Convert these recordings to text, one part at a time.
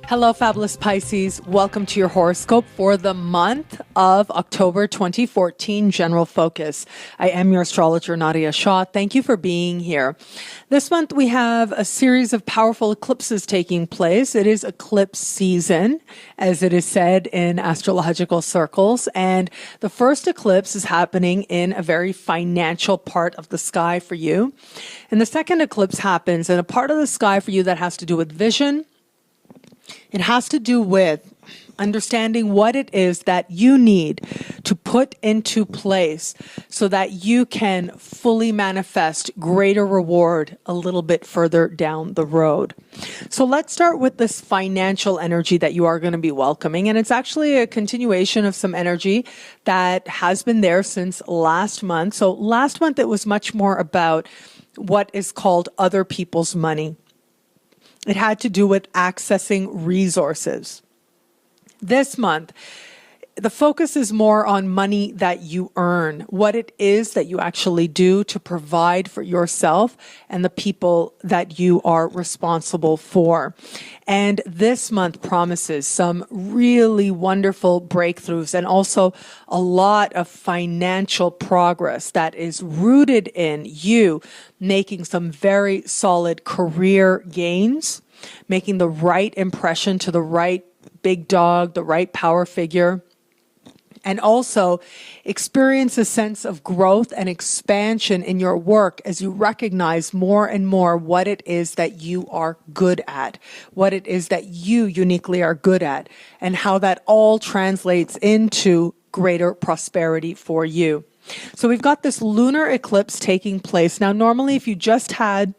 Hello, fabulous Pisces. Welcome to your horoscope for the month of October 2014, General Focus. I am your astrologer, Nadiya Shah. Thank you for being here. This month, we have a series of powerful eclipses taking place. It is eclipse season, as it is said in astrological circles. And the first eclipse is happening in a very financial part of the sky for you. And the second eclipse happens in a part of the sky for you that has to do with vision. It has to do with understanding what it is that you need to put into place so that you can fully manifest greater reward a little bit further down the road. So let's start with this financial energy that you are going to be welcoming. And it's actually a continuation of some energy that has been there since last month. So last month, it was much more about what is called other people's money. It had to do with accessing resources. This month, the focus is more on money that you earn, what it is that you actually do to provide for yourself and the people that you are responsible for. And this month promises some really wonderful breakthroughs and also a lot of financial progress that is rooted in you making some very solid career gains, making the right impression to the right big dog, the right power figure, and also experience a sense of growth and expansion in your work as you recognize more and more what it is that you are good at, what it is that you uniquely are good at, and how that all translates into greater prosperity for you. So we've got this lunar eclipse taking place. Now, normally if you just had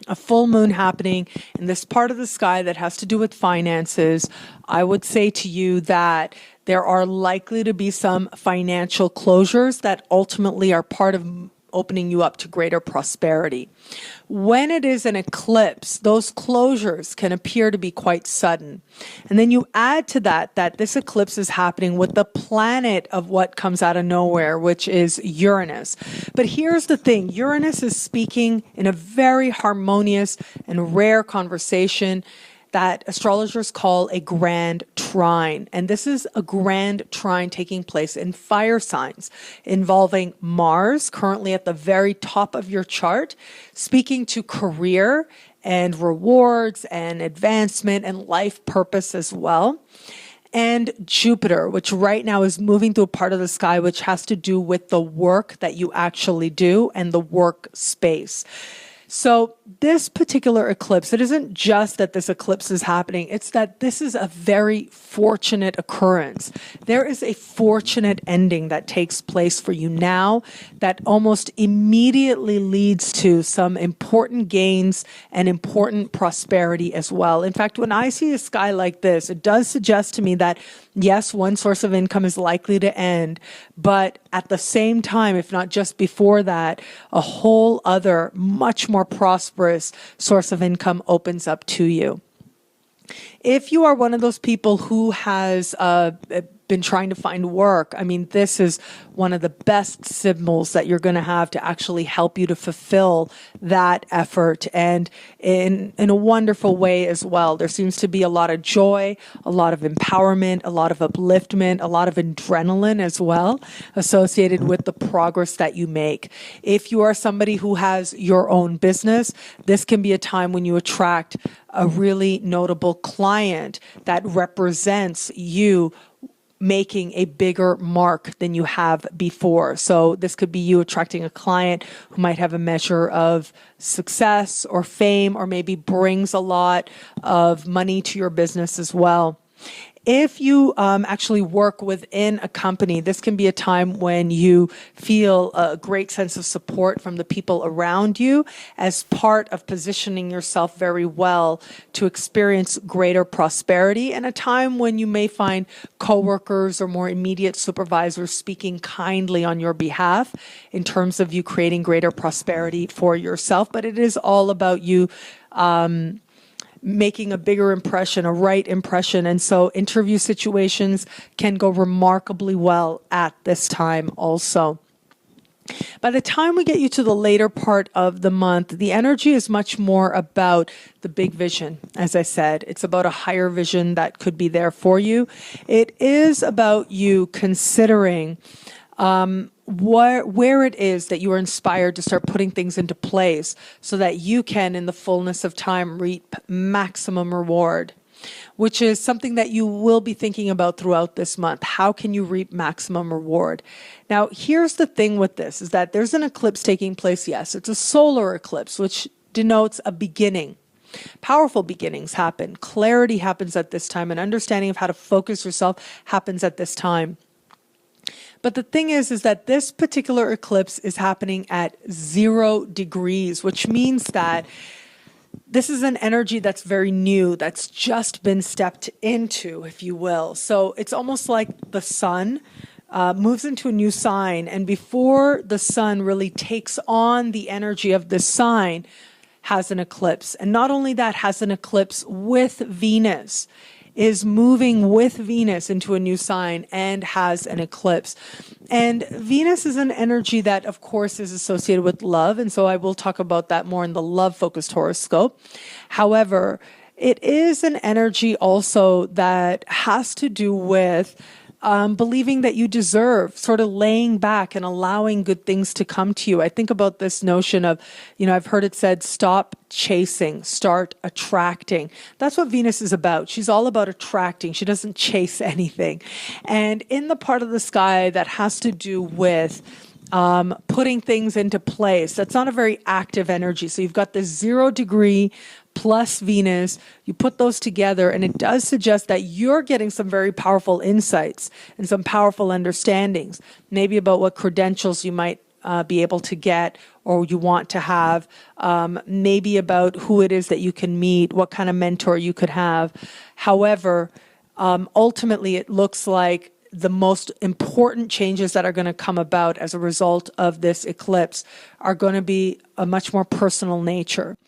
a full moon happening in this part of the sky that has to do with finances, I would say to you that there are likely to be some financial closures that ultimately are part of opening you up to greater prosperity. When it is an eclipse, those closures can appear to be quite sudden. And then you add to that this eclipse is happening with the planet of what comes out of nowhere, which is Uranus. But here's the thing, Uranus is speaking in a very harmonious and rare conversation that astrologers call a grand trine. And this is a grand trine taking place in fire signs involving Mars, currently at the very top of your chart, speaking to career and rewards and advancement and life purpose as well. And Jupiter, which right now is moving through a part of the sky which has to do with the work that you actually do and the work space. So this particular eclipse, it isn't just that this eclipse is happening, it's that this is a very fortunate occurrence. There is a fortunate ending that takes place for you now that almost immediately leads to some important gains and important prosperity as well. In fact, when I see a sky like this, it does suggest to me that yes, one source of income is likely to end, but at the same time, if not just before that, a whole other, much more prosperous source of income opens up to you. If you are one of those people who has been trying to find work, I mean, this is one of the best symbols that you're going to have to actually help you to fulfill that effort, and in a wonderful way as well. There seems to be a lot of joy, a lot of empowerment, a lot of upliftment, a lot of adrenaline as well associated with the progress that you make. If you are somebody who has your own business, this can be a time when you attract a really notable client that represents you making a bigger mark than you have before. So this could be you attracting a client who might have a measure of success or fame, or maybe brings a lot of money to your business as well. If you actually work within a company, this can be a time when you feel a great sense of support from the people around you as part of positioning yourself very well to experience greater prosperity, and a time when you may find coworkers or more immediate supervisors speaking kindly on your behalf in terms of you creating greater prosperity for yourself. But it is all about you making a bigger impression, a right impression. And so interview situations can go remarkably well at this time also. By the time we get you to the later part of the month, the energy is much more about the big vision. As I said, it's about a higher vision that could be there for you. It is about you considering where it is that you are inspired to start putting things into place so that you can, in the fullness of time, reap maximum reward, which is something that you will be thinking about throughout this month. How can you reap maximum reward? Now, here's the thing with this, is that there's an eclipse taking place. Yes, it's a solar eclipse, which denotes a beginning. Powerful beginnings happen. Clarity happens at this time. An understanding of how to focus yourself happens at this time. But the thing is that this particular eclipse is happening at 0 degrees, which means that this is an energy that's very new, that's just been stepped into, if you will. So it's almost like the sun moves into a new sign, and before the sun really takes on the energy of this sign, has an eclipse. And not only that, has an eclipse with Venus, is moving with Venus into a new sign and has an eclipse. And Venus is an energy that, of course, is associated with love. And so I will talk about that more in the love-focused horoscope. However, it is an energy also that has to do with believing that you deserve, sort of laying back and allowing good things to come to you. I think about this notion of, I've heard it said, stop chasing, start attracting. That's what Venus is about. She's all about attracting. She doesn't chase anything. And in the part of the sky that has to do with putting things into place, that's not a very active energy. So you've got this 0 degree plus Venus, you put those together, and it does suggest that you're getting some very powerful insights and some powerful understandings, maybe about what credentials you might be able to get or you want to have, maybe about who it is that you can meet, what kind of mentor you could have. However, ultimately it looks like the most important changes that are going to come about as a result of this eclipse are going to be a much more personal nature.